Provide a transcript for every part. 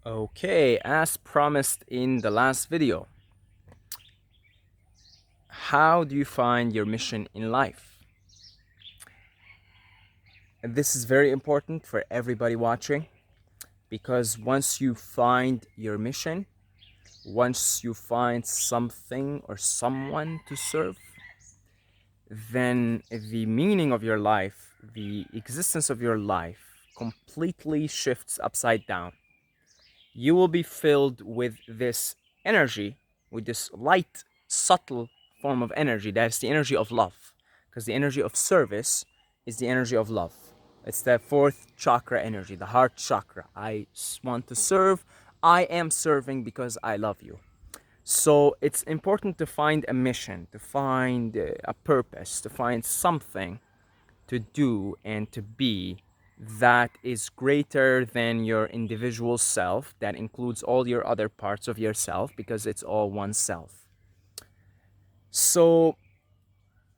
Okay, as promised in the last video, how do you find your mission in life? And this is very important for everybody watching because once you find your mission, once you find something or someone to serve, then the meaning of your life, the existence of your life completely shifts upside down. You will be filled with this energy, with this light, subtle form of energy. That's the energy of love. Because the energy of service is the energy of love. It's the fourth chakra energy, the heart chakra. I want to serve. I am serving because I love you. So it's important to find a mission, to find a purpose, to find something to do and to be that is greater than your individual self, that includes all your other parts of yourself because it's all one self. So,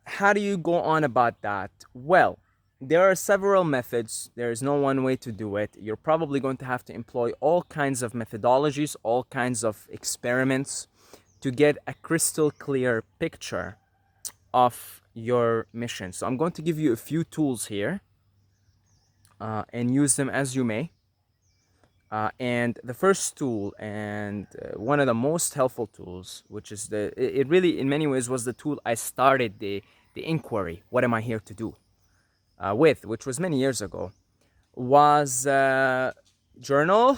how do you go on about that? Well, there are several methods. There is no one way to do it. You're probably going to have to employ all kinds of methodologies, all kinds of experiments to get a crystal clear picture of your mission. So, I'm going to give you a few tools here and use them as you may. And the first tool and one of the most helpful tools, which is it really in many ways was the tool I started the inquiry, what am I here to do, with, which was many years ago, was a journal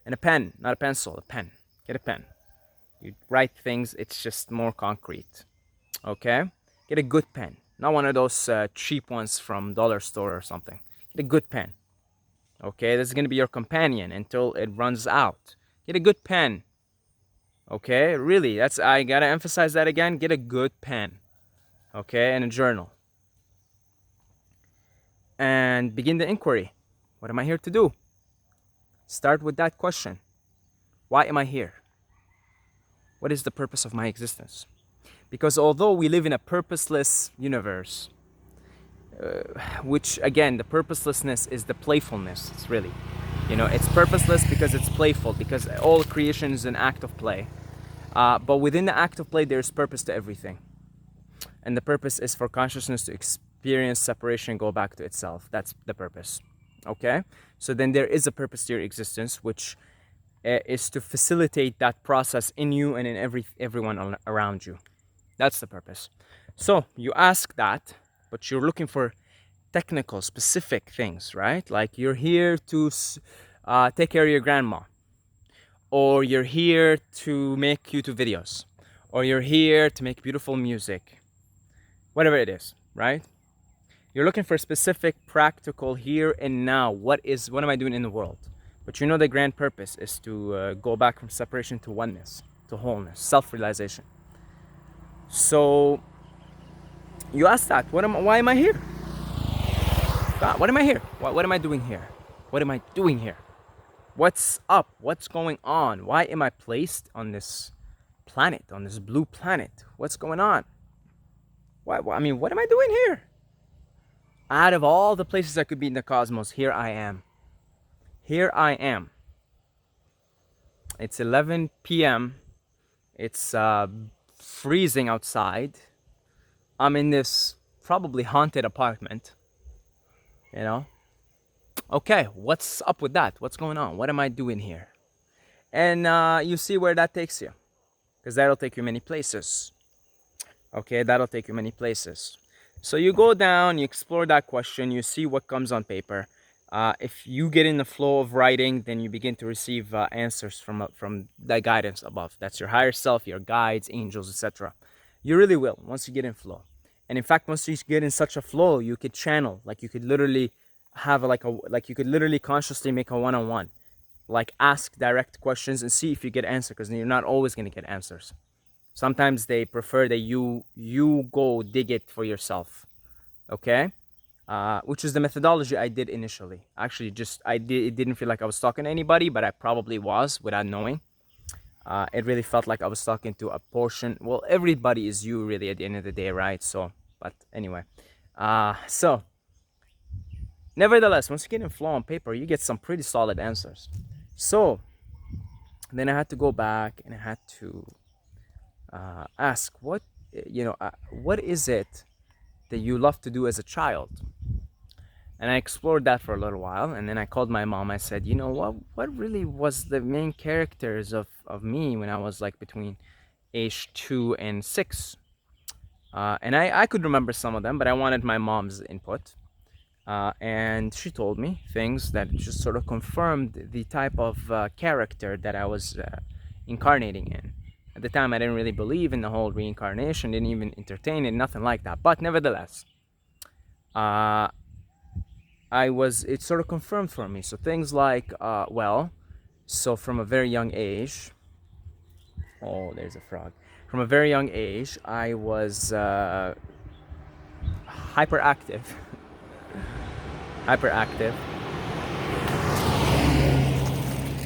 and a pen, not a pencil, a pen. Get a pen. You write things, it's just more concrete. Okay? Get a good pen, not one of those cheap ones from dollar store or something. Get a good pen. Okay, this is going to be your companion until it runs out. Get a good pen. Okay, really, I gotta emphasize that again. Get a good pen. Okay, and a journal. And begin the inquiry. What am I here to do? Start with that question. Why am I here? What is the purpose of my existence? Because although we live in a purposeless universe, which again, the purposelessness is the playfulness, it's really. It's purposeless because it's playful, because all creation is an act of play. But within the act of play, there's purpose to everything. And the purpose is for consciousness to experience separation and go back to itself. That's the purpose. Okay? So then there is a purpose to your existence, which is to facilitate that process in you and in everyone around you. That's the purpose. So you ask that, but you're looking for technical, specific things, right? Like you're here to take care of your grandma, or you're here to make YouTube videos, or you're here to make beautiful music, whatever it is, right? You're looking for specific, practical, here and now. What am I doing in the world? But the grand purpose is to go back from separation to oneness, to wholeness, self-realization. So you ask that, why am I here? God, what am I here? What am I doing here? What am I doing here? What's up? What's going on? Why am I placed on this planet, on this blue planet? What's going on? What am I doing here? Out of all the places I could be in the cosmos, here I am. Here I am. It's 11 p.m. It's freezing outside. I'm in this probably haunted apartment. Okay, what's up with that? What's going on? What am I doing here? And you see where that takes you, because that'll take you many places. Okay, that'll take you many places. So you go down, you explore that question, you see what comes on paper. If you get in the flow of writing, then you begin to receive answers from the guidance above. That's your higher self, your guides, angels, etc. You really will once you get in flow. And in fact, once you get in such a flow, you could channel, like you could literally have you could literally consciously make a one-on-one, like ask direct questions and see if you get answers, because you're not always going to get answers. Sometimes they prefer that you go dig it for yourself. Okay, which is the methodology I did initially. Actually, it didn't feel like I was talking to anybody, but I probably was without knowing. It really felt like I was talking to a portion. Well, everybody is you really at the end of the day, right? So, but anyway, so nevertheless, once you get in flow on paper, you get some pretty solid answers. So then I had to go back and I had to ask, what is it that you love to do as a child? And I explored that for a little while, and then I called my mom. I said, you know what really was the main characters of me when I was like between age 2 and 6? And I could remember some of them, but I wanted my mom's input. And she told me things that just sort of confirmed the type of character that I was incarnating in. At the time, I didn't really believe in the whole reincarnation, didn't even entertain it, nothing like that. But nevertheless, uh, it sort of confirmed for me. So things like, so from a very young age, oh, there's a frog. From a very young age, I was hyperactive. Hyperactive.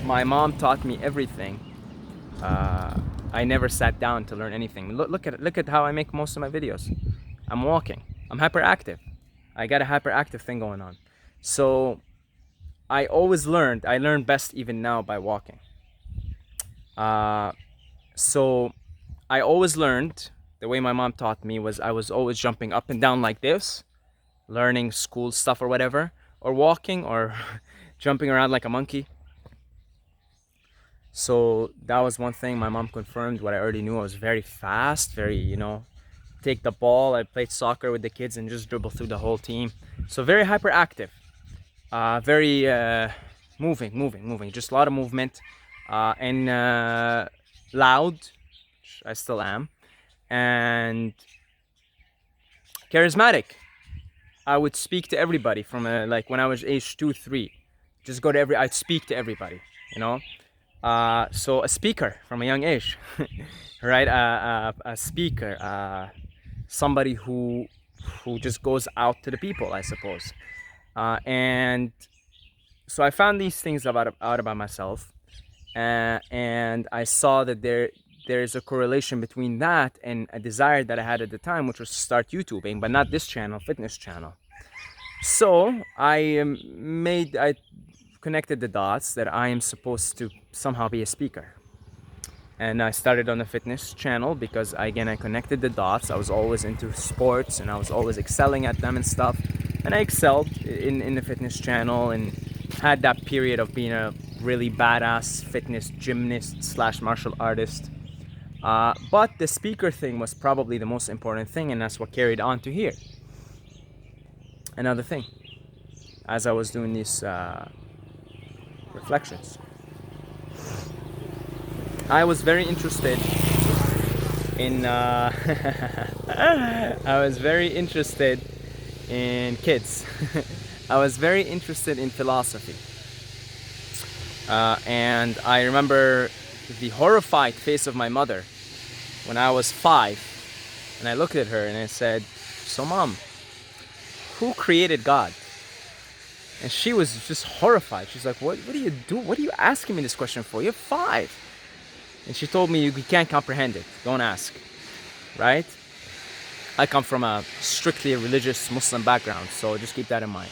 My mom taught me everything. I never sat down to learn anything. Look at how I make most of my videos. I'm walking. I'm hyperactive. I got a hyperactive thing going on. So I always learned. I learn best even now by walking. So I always learned the way my mom taught me was I was always jumping up and down like this, learning school stuff or whatever, or walking or jumping around like a monkey. So that was one thing my mom confirmed what I already knew. I was very fast, take the ball. I played soccer with the kids and just dribble through the whole team. So very hyperactive, very moving, just a lot of movement, and loud, which I still am, and charismatic. I would speak to everybody from like when I was age 2, 3. Just go to I'd speak to everybody, you know. So a speaker from a young age, right? A speaker, somebody who just goes out to the people, I suppose. And so I found these things out about myself, and I saw that there's a correlation between that and a desire that I had at the time, which was to start YouTubing, but not this channel, fitness channel. So I connected the dots that I am supposed to somehow be a speaker. And I started on the fitness channel because I connected the dots. I was always into sports and I was always excelling at them and stuff. And I excelled in the fitness channel and had that period of being a really badass fitness gymnast slash martial artist. But the speaker thing was probably the most important thing, and that's what carried on to here. Another thing, as I was doing these reflections, I was very interested in I was very interested in kids. I was very interested in philosophy, and I remember the horrified face of my mother when I was 5, and I looked at her and I said, "So, Mom, who created God?" And she was just horrified. She's like, what do you do? What are you asking me this question for? You're 5. And she told me, you can't comprehend it. Don't ask. Right? I come from a strictly religious Muslim background, so just keep that in mind.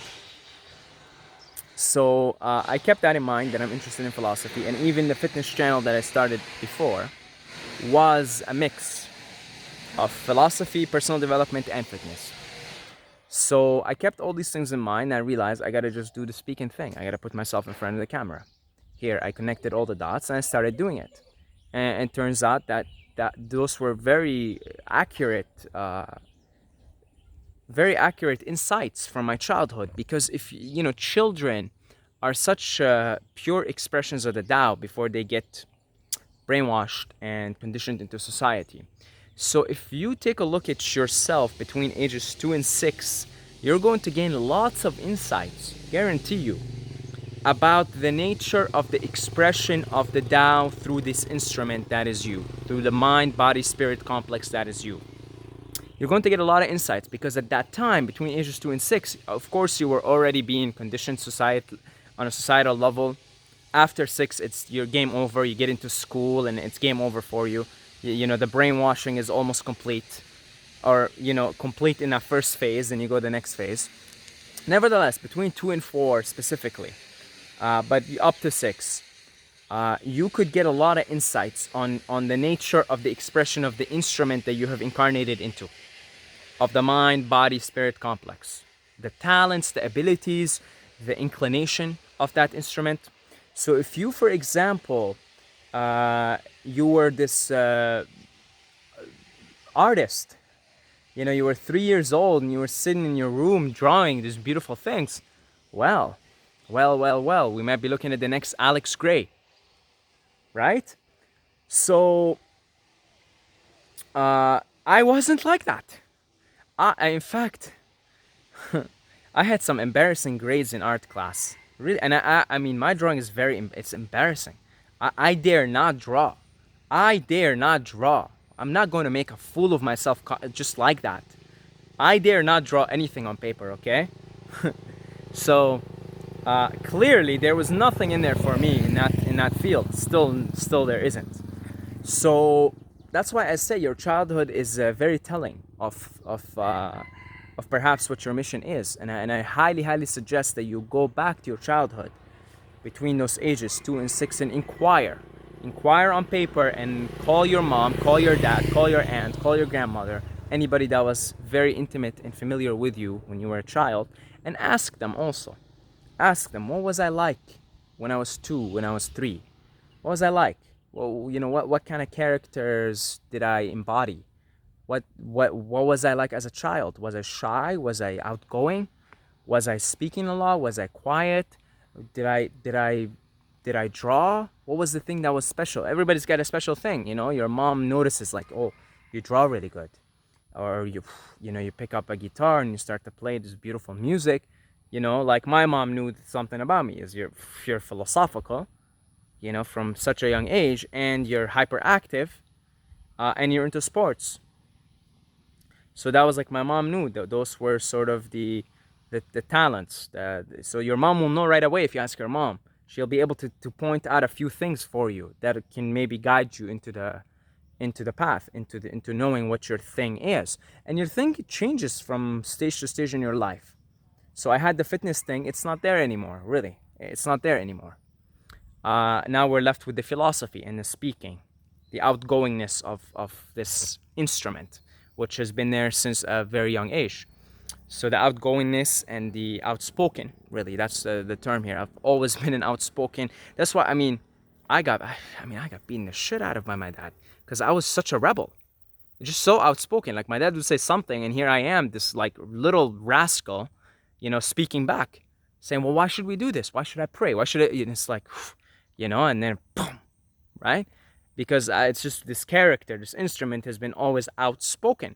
So I kept that in mind, that I'm interested in philosophy. And even the fitness channel that I started before was a mix of philosophy, personal development, and fitness. So I kept all these things in mind, and I realized I gotta just do the speaking thing. I gotta put myself in front of the camera. Here, I connected all the dots and I started doing it. And it turns out that those were very accurate insights from my childhood. Because if children are such pure expressions of the Tao before they get brainwashed and conditioned into society. So if you take a look at yourself between ages 2 and 6, you're going to gain lots of insights, guarantee you, about the nature of the expression of the Tao through this instrument that is you, through the mind, body, spirit complex that is you. You're going to get a lot of insights because at that time, between ages 2 and 6, of course you were already being conditioned on a societal level. After 6, it's your game over. You get into school and it's game over for you. The brainwashing is almost complete, or complete in that first phase, and you go to the next phase. Nevertheless, between 2 and 4 specifically, but up to 6, you could get a lot of insights on the nature of the expression of the instrument that you have incarnated into, of the mind, body, spirit complex. The talents, the abilities, the inclination of that instrument. So if you, for example, you were this artist, you were 3 years old and you were sitting in your room drawing these beautiful things, well, well, we might be looking at the next Alex Gray, right? So I wasn't like that. In fact, I had some embarrassing grades in art class. Really, and I mean, my drawing is it's embarrassing. I dare not draw. I dare not draw. I'm not going to make a fool of myself just like that. I dare not draw anything on paper, okay? So clearly there was nothing in there for me in that field. Still there isn't. So that's why I say your childhood is very telling of perhaps what your mission is, and I highly suggest that you go back to your childhood between those ages 2 and 6 and inquire on paper, and call your mom, call your dad, call your aunt, call your grandmother, anybody that was very intimate and familiar with you when you were a child, and ask them also. Ask them, what was I like when I was 2, when I was 3? What was I like? Well, what kind of characters did I embody? What was I like as a child? Was I shy? Was I outgoing? Was I speaking a lot? Was I quiet? Did I draw? What was the thing that was special? Everybody's got a special thing, Your mom notices, like, oh, you draw really good, or you pick up a guitar and you start to play this beautiful music. Like my mom knew something about me, is you're philosophical, from such a young age, and you're hyperactive, and you're into sports. So that was like, my mom knew that those were sort of the talents. So your mom will know right away. If you ask your mom, she'll be able to point out a few things for you that can maybe guide you into the path, into knowing what your thing is. And your thing changes from stage to stage in your life. So I had the fitness thing. It's not there anymore, really. It's not there anymore. Now we're left with the philosophy and the speaking, the outgoingness of this instrument, which has been there since a very young age. So the outgoingness and the outspoken, really, that's the term here. I've always been an outspoken. That's why, I got beaten the shit out of by my dad, because I was such a rebel. Just so outspoken. Like, my dad would say something, and here I am, this like little rascal, speaking back, saying, well, why should we do this? Why should I pray? Why should I? And it's like, and then boom, right? Because it's just this character, this instrument has been always outspoken,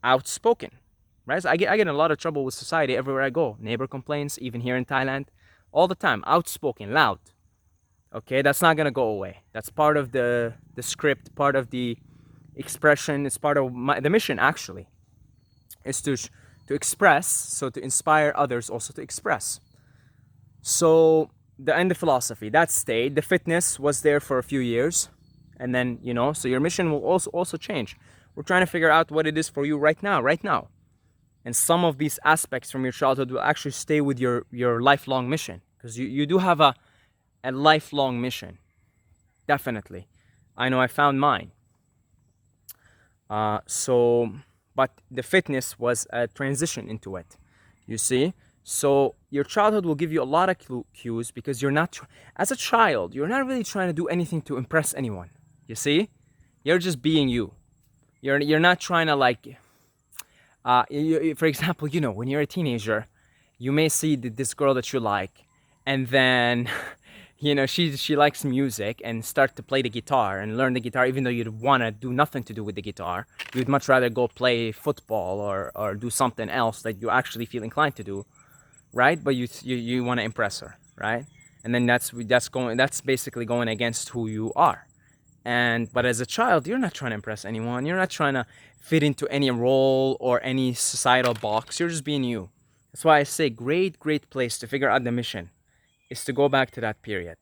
right? So I get in a lot of trouble with society everywhere I go. Neighbor complaints, even here in Thailand, all the time. Outspoken, loud. Okay, that's not gonna go away. That's part of the script, part of the expression. It's part of the mission, actually, is to express, so to inspire others also to express. So the philosophy that stayed. The fitness was there for a few years, and then so your mission will also change. We're trying to figure out what it is for you right now, and some of these aspects from your childhood will actually stay with your lifelong mission, because you do have a lifelong mission, definitely. I know I found mine. But the fitness was a transition into it, you see. So your childhood will give you a lot of cues, because you're not, as a child, you're not really trying to do anything to impress anyone. You see, you're just being you. You're not trying to, like, for example, when you're a teenager, you may see this girl that you like, and then she likes music, and start to play the guitar and learn the guitar, even though you'd want to do nothing to do with the guitar. You'd much rather go play football or do something else that you actually feel inclined to do, right? But you want to impress her, right? And then that's basically going against who you are. But as a child, you're not trying to impress anyone. You're not trying to fit into any role or any societal box. You're just being you. That's why I say great place to figure out the mission is to go back to that period.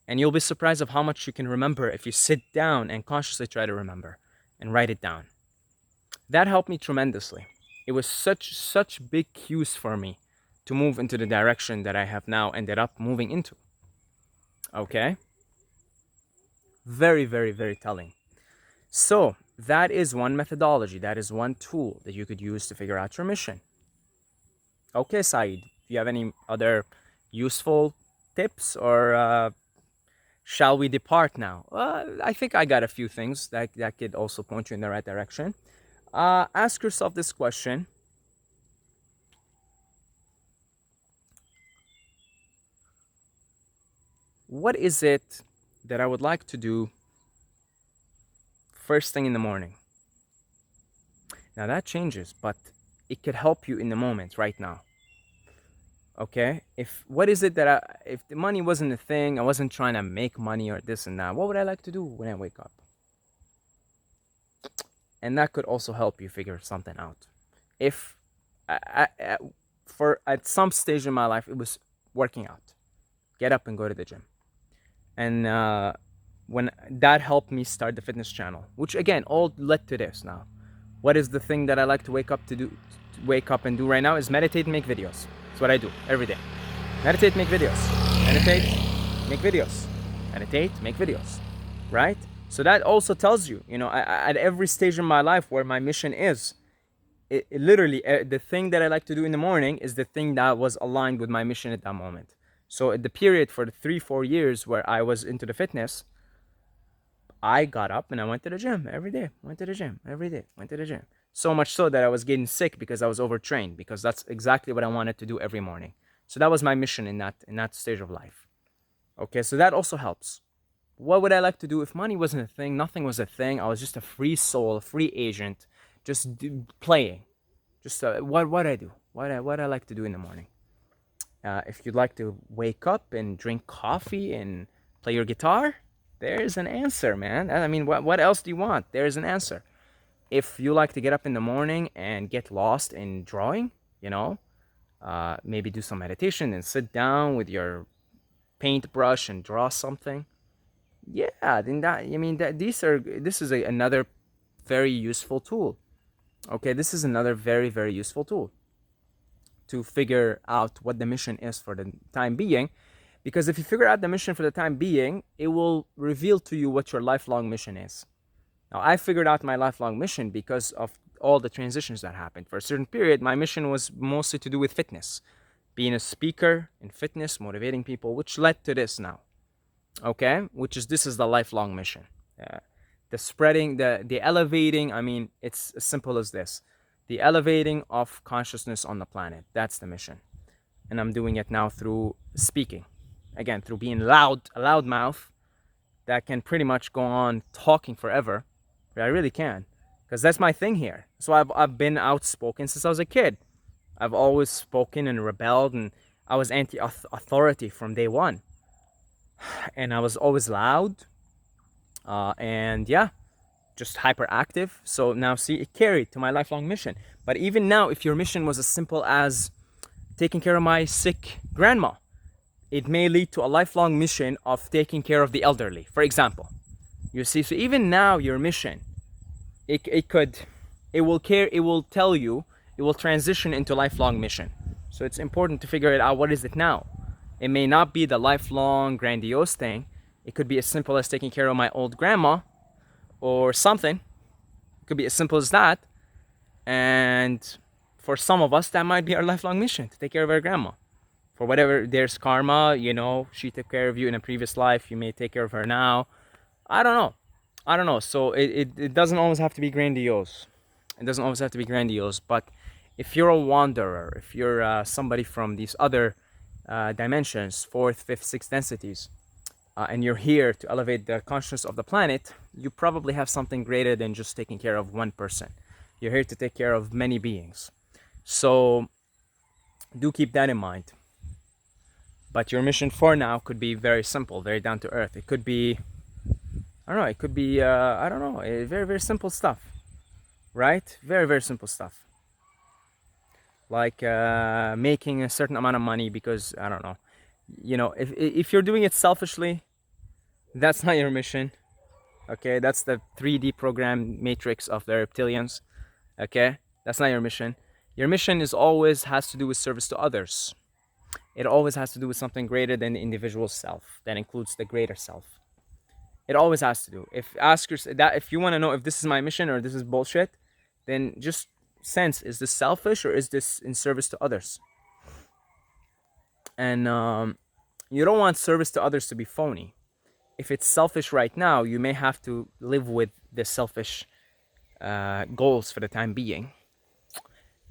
And you'll be surprised of how much you can remember if you sit down and consciously try to remember and write it down. That helped me tremendously. It was such big cues for me to move into the direction that I have now ended up moving into. Okay? Very, very, very telling. So, that is one methodology, that is one tool that you could use to figure out your mission. Okay, Saeed, do you have any other useful tips, or shall we depart now? I think I got a few things that could also point you in the right direction. Ask yourself this question. What is it that I would like to do first thing in the morning? Now that changes, but it could help you in the moment right now. Okay? If what is it that if the money wasn't a thing, I wasn't trying to make money or this and that, what would I like to do when I wake up? And that could also help you figure something out. If for at some stage in my life it was working out, get up and go to the gym, and when that helped me start the fitness channel, which again all led to this. Now, what is the thing that I like to wake up and do right now is meditate and make videos. That's what I do every day. Meditate, make videos. Meditate, make videos. Meditate, make videos. Right? So that also tells you, at every stage in my life where my mission is, it literally, the thing that I like to do in the morning is the thing that was aligned with my mission at that moment. So at the period for the 3-4 years where I was into the fitness, I got up and I went to the gym every day. Went to the gym every day. Went to the gym. So much so that I was getting sick because I was overtrained, because that's exactly what I wanted to do every morning. So that was my mission in that stage of life. Okay, so that also helps. What would I like to do if money wasn't a thing? Nothing was a thing. I was just a free soul, a free agent, just playing. Just what I do, what I like to do in the morning. If you'd like to wake up and drink coffee and play your guitar, there's an answer, man. I mean, what else do you want? There's an answer. If you like to get up in the morning and get lost in drawing, maybe do some meditation and sit down with your paintbrush and draw something. Yeah, then this is another very useful tool. Okay, this is another very, very useful tool to figure out what the mission is for the time being. Because if you figure out the mission for the time being, it will reveal to you what your lifelong mission is. Now, I figured out my lifelong mission because of all the transitions that happened. For a certain period, my mission was mostly to do with fitness, being a speaker in fitness, motivating people, which led to this now. Okay, this is the lifelong mission. The spreading, the elevating. I mean, it's as simple as this: the elevating of consciousness on the planet. That's the mission, and I'm doing it now through speaking. Again, through being a loud mouth that can pretty much go on talking forever. I really can, because that's my thing here. So I've been outspoken since I was a kid. I've always spoken and rebelled, and I was anti-authority from day one. And I was always loud, and yeah, just hyperactive. So now, see, it carried to my lifelong mission. But even now, if your mission was as simple as taking care of my sick grandma, it may lead to a lifelong mission of taking care of the elderly, for example. You see, so even now, your mission, it will tell you, it will transition into lifelong mission. So it's important to figure it out. What is it now? It may not be the lifelong grandiose thing. It could be as simple as taking care of my old grandma or something. It could be as simple as that. And for some of us, that might be our lifelong mission, to take care of our grandma. For whatever, there's karma, she took care of you in a previous life. You may take care of her now. I don't know. So it doesn't always have to be grandiose. But if you're a wanderer, if you're somebody from these other dimensions, 4th, 5th, 6th densities, and you're here to elevate the consciousness of the planet, you probably have something greater than just taking care of one person. You're here to take care of many beings. So do keep that in mind. But your mission for now could be very simple, very down to earth. It could be, very, very simple stuff, right? Very, very simple stuff. Like making a certain amount of money because, if you're doing it selfishly, that's not your mission. Okay, that's the 3D program matrix of the reptilians. Okay, that's not your mission. Your mission is always has to do with service to others. it always has to do with something greater than the individual self. That includes the greater self. It always has to do. If ask yourself that, if you want to know if this is my mission or this is bullshit, then just sense, is this selfish or is this in service to others? And you don't want service to others to be phony. If it's selfish right now, you may have to live with the selfish goals for the time being.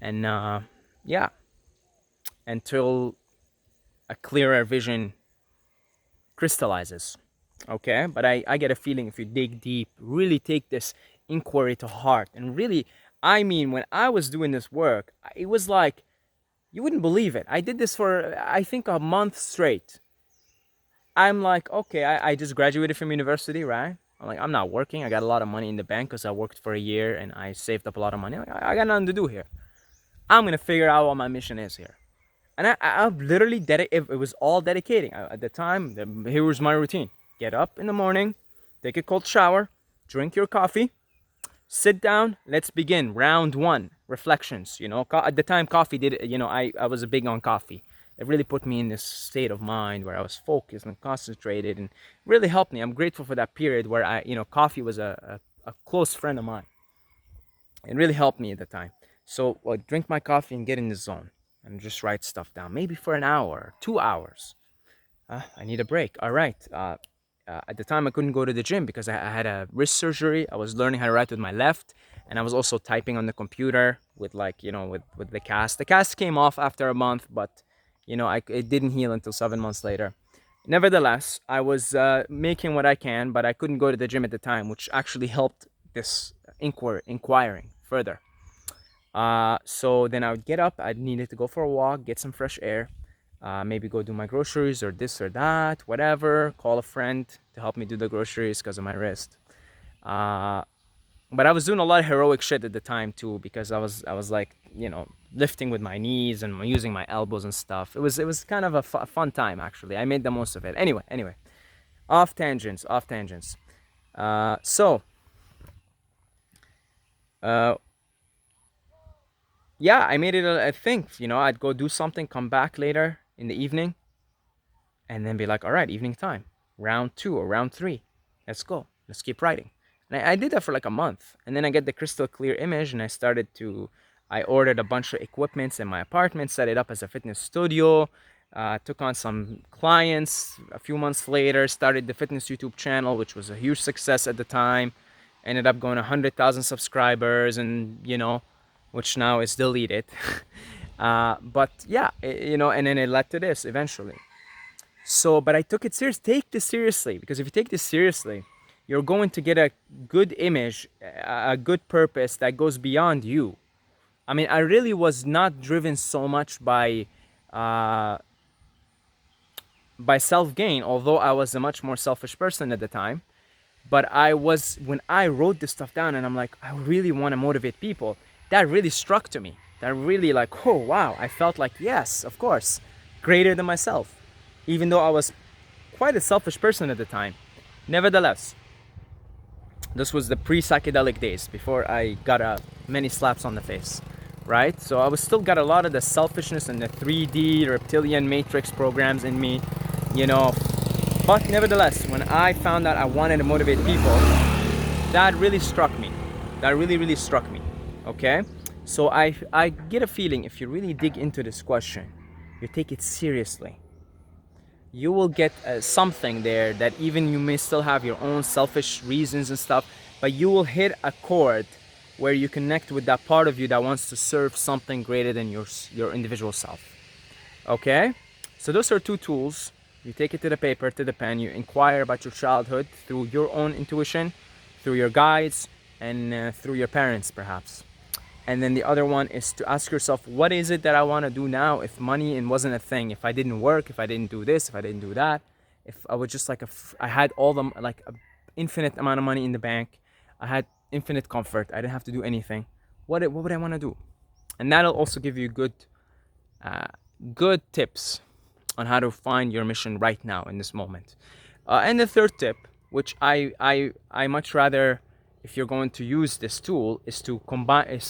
And yeah, until a clearer vision crystallizes. Okay, but I get a feeling if you dig deep, really take this inquiry to heart, and really, I mean, when I was doing this work, it was like, you wouldn't believe it. I did this for, I think, a month straight. I'm like, okay, I just graduated from university, right? I'm like, I'm not working. I got a lot of money in the bank because I worked for a year and I saved up a lot of money. Like, I got nothing to do here. I'm gonna figure out what my mission is here. And I literally it was all dedicating. At the time, here was my routine: get up in the morning, take a cold shower, drink your coffee, sit down. Let's begin round one. Reflections. At the time, coffee did. I was big on coffee. It really put me in this state of mind where I was focused and concentrated, and really helped me. I'm grateful for that period where coffee was a close friend of mine. It really helped me at the time. So I drink my coffee and get in the zone and just write stuff down, maybe for an hour, 2 hours. I need a break. All right. At the time, I couldn't go to the gym because I had a wrist surgery. I was learning how to write with my left, and I was also typing on the computer with with the cast. The cast came off after a month, but it didn't heal until 7 months later. Nevertheless, I was making what I can, but I couldn't go to the gym at the time, which actually helped this inquiring further. So then I would get up. I needed to go for a walk, get some fresh air, maybe go do my groceries or this or that, whatever. Call a friend to help me do the groceries because of my wrist. But I was doing a lot of heroic shit at the time too, because I was like, lifting with my knees and using my elbows and stuff. It was kind of a fun time, actually. I made the most of it. Anyway, off tangents. So yeah, I made it a thing. I'd go do something, come back later in the evening, and then be like, all right, evening time, round 2 or round 3, let's go, let's keep writing. And I did that for like a month, and then I get the crystal clear image, and I ordered a bunch of equipments in my apartment, set it up as a fitness studio, took on some clients. A few months later, started the fitness YouTube channel, which was a huge success at the time. Ended up going 100,000 subscribers, and which now is deleted. But yeah, and then it led to this eventually. So, but I took it serious. Take this seriously, because if you take this seriously, you're going to get a good image, a good purpose that goes beyond you. I mean, I really was not driven so much by self-gain, although I was a much more selfish person at the time. But when I wrote this stuff down and I'm like, I really want to motivate people, that really struck to me. That really like, oh wow, I felt like, yes, of course, greater than myself. Even though I was quite a selfish person at the time. Nevertheless, this was the pre-psychedelic days, before I got many slaps on the face, right? So I was still got a lot of the selfishness and the 3D reptilian matrix programs in me, But nevertheless, when I found out I wanted to motivate people, that really struck me. That really, really struck me, okay? So I get a feeling, if you really dig into this question, you take it seriously, you will get something there that even you may still have your own selfish reasons and stuff, but you will hit a chord where you connect with that part of you that wants to serve something greater than your individual self. Okay? So those are 2 tools. You take it to the paper, to the pen, you inquire about your childhood through your own intuition, through your guides, and through your parents perhaps. And then the other one is to ask yourself, what is it that I want to do now if money wasn't a thing? If I didn't work, if I didn't do this, if I didn't do that, if I was just like I had all the like an infinite amount of money in the bank, I had infinite comfort, I didn't have to do anything. What would I want to do? And that'll also give you good tips on how to find your mission right now in this moment. And the third tip, which I much rather, if you're going to use this tool, is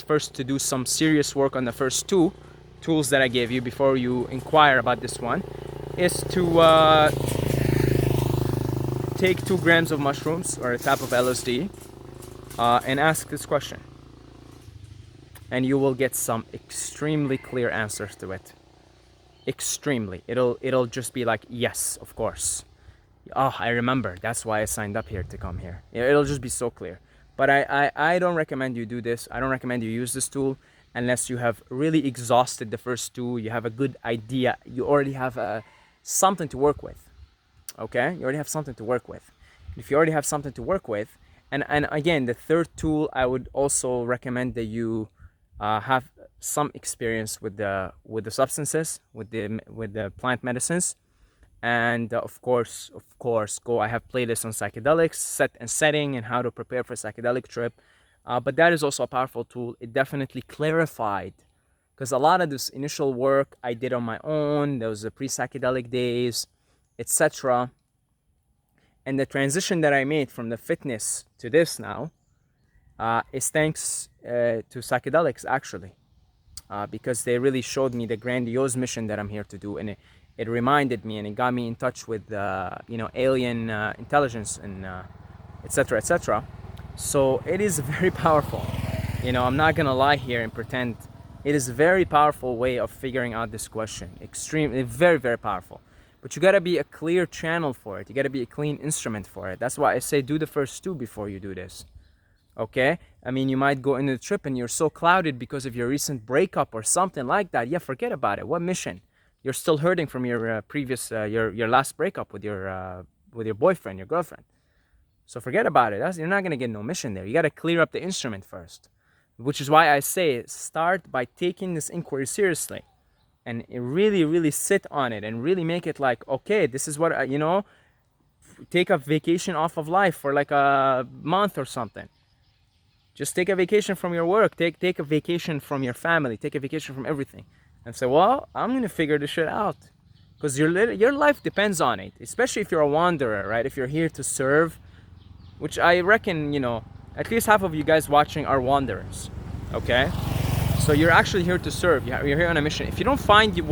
first to do some serious work on the first 2, tools that I gave you before you inquire about this one is to take 2 grams of mushrooms or a tap of LSD and ask this question, and you will get some extremely clear answers to it. Extremely. It'll just be like, yes, of course. Oh, I remember. That's why I signed up here to come here. It'll just be so clear. But I don't recommend you do this. I don't recommend you use this tool unless you have really exhausted the first 2. You have a good idea. You already have something to work with. Okay? You already have something to work with. If you already have something to work with, and again, the third tool, I would also recommend that you have some experience with the substances, with the plant medicines, and of course go. I have playlists on psychedelics, setting, and how to prepare for a psychedelic trip. But that is also a powerful tool. It definitely clarified, because a lot of this initial work I did on my own. There was the pre-psychedelic days, etc. And the transition that I made from the fitness to this now is thanks to psychedelics, actually, because they really showed me the grandiose mission that I'm here to do, and it reminded me and it got me in touch with alien intelligence and etc. etc. So it is very powerful. I'm not gonna lie here and pretend. It is a very powerful way of figuring out this question. Extremely, very, very powerful. But you gotta be a clear channel for it. You gotta be a clean instrument for it. That's why I say do the first 2 before you do this. Okay? I mean, you might go into the trip and you're so clouded because of your recent breakup or something like that. Yeah, forget about it. What mission? You're still hurting from your previous, your last breakup with your boyfriend, your girlfriend. So forget about it. You're not gonna get no mission there. You gotta clear up the instrument first. Which is why I say start by taking this inquiry seriously, and really, really sit on it and really make it like, okay, this is what take a vacation off of life for like a month or something. Just take a vacation from your work, take a vacation from your family, take a vacation from everything, and say, well, I'm gonna figure this shit out, because your life depends on it. Especially if you're a wanderer, right? If you're here to serve, which I reckon, at least half of you guys watching are wanderers. Okay, so you're actually here to serve. You're here on a mission. If you don't find you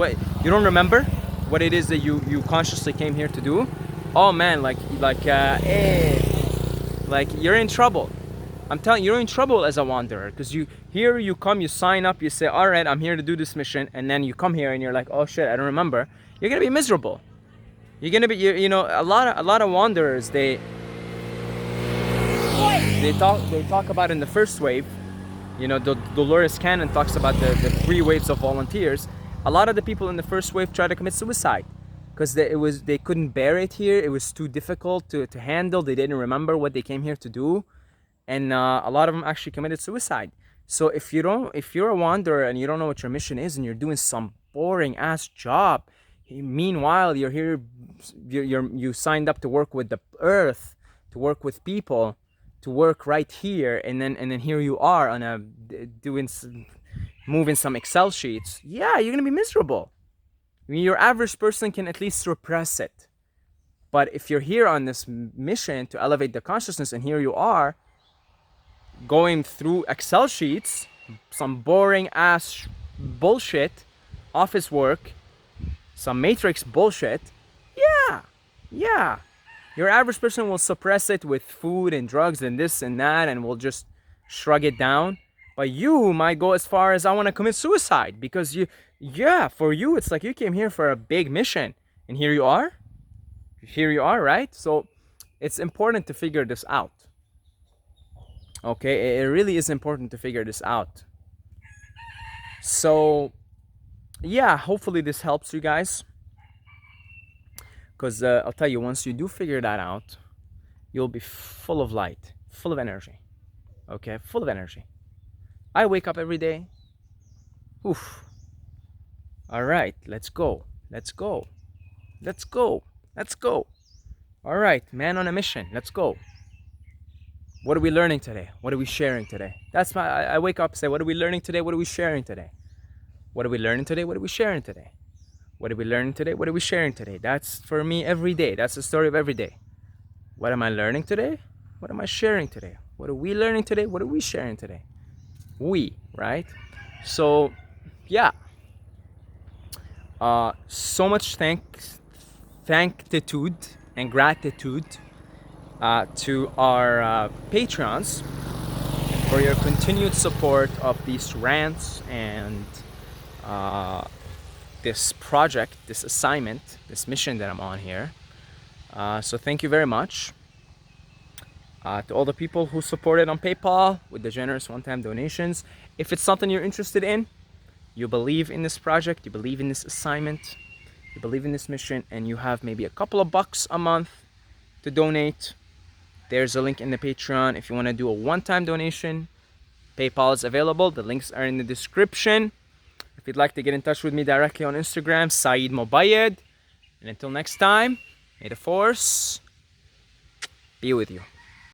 don't remember what it is that you consciously came here to do, oh man, like you're in trouble. I'm telling you, you're in trouble as a wanderer, because you come, you sign up, you say, all right, I'm here to do this mission, and then you come here and you're like, oh shit, I don't remember. You're gonna be miserable. You're gonna be, a lot of wanderers. They talk about in the first wave. Dolores Cannon talks about the 3 waves of volunteers. A lot of the people in the first wave try to commit suicide because they couldn't bear it here. It was too difficult to handle. They didn't remember what they came here to do, and a lot of them actually committed suicide. So if you're a wanderer and you don't know what your mission is, and you're doing some boring ass job, meanwhile you're here, you signed up to work with the earth, to work with people, to work right here, and then here you are on moving some Excel sheets. Yeah, you're gonna be miserable. I mean, your average person can at least repress it. But if you're here on this mission to elevate the consciousness, and here you are going through Excel sheets, some boring ass bullshit, office work, some matrix bullshit, yeah. Your average person will suppress it with food and drugs and this and that, and will just shrug it down. But you might go as far as, I want to commit suicide, because for you, it's like you came here for a big mission, and here you are, right? So it's important to figure this out. Okay, it really is important to figure this out. So yeah, hopefully this helps you guys. Because I'll tell you, once you do figure that out, you'll be full of light, full of energy. Okay, full of energy. I wake up every day. Oof. All right, let's go. All right, man on a mission. Let's go. What are we learning today? What are we sharing today? That's I wake up and say, what are we learning today? What are we sharing today? What are we learning today? What are we sharing today? What are we learning today? What are we sharing today? That's for me every day. That's the story of every day. What am I learning today? What am I sharing today? What are we learning today? What are we sharing today? We, right? So, yeah. So much thankitude and gratitude to our Patreons for your continued support of these rants and this project, this assignment, this mission that I'm on here. So thank you very much. To all the people who supported on PayPal with the generous one-time donations. If it's something you're interested in, you believe in this project, you believe in this assignment, you believe in this mission, and you have maybe a couple of bucks a month to donate, there's a link in the Patreon. If you want to do a one-time donation, PayPal is available. The links are in the description. If you'd like to get in touch with me directly on Instagram, Saeed Mobayed. And until next time, may the force be with you.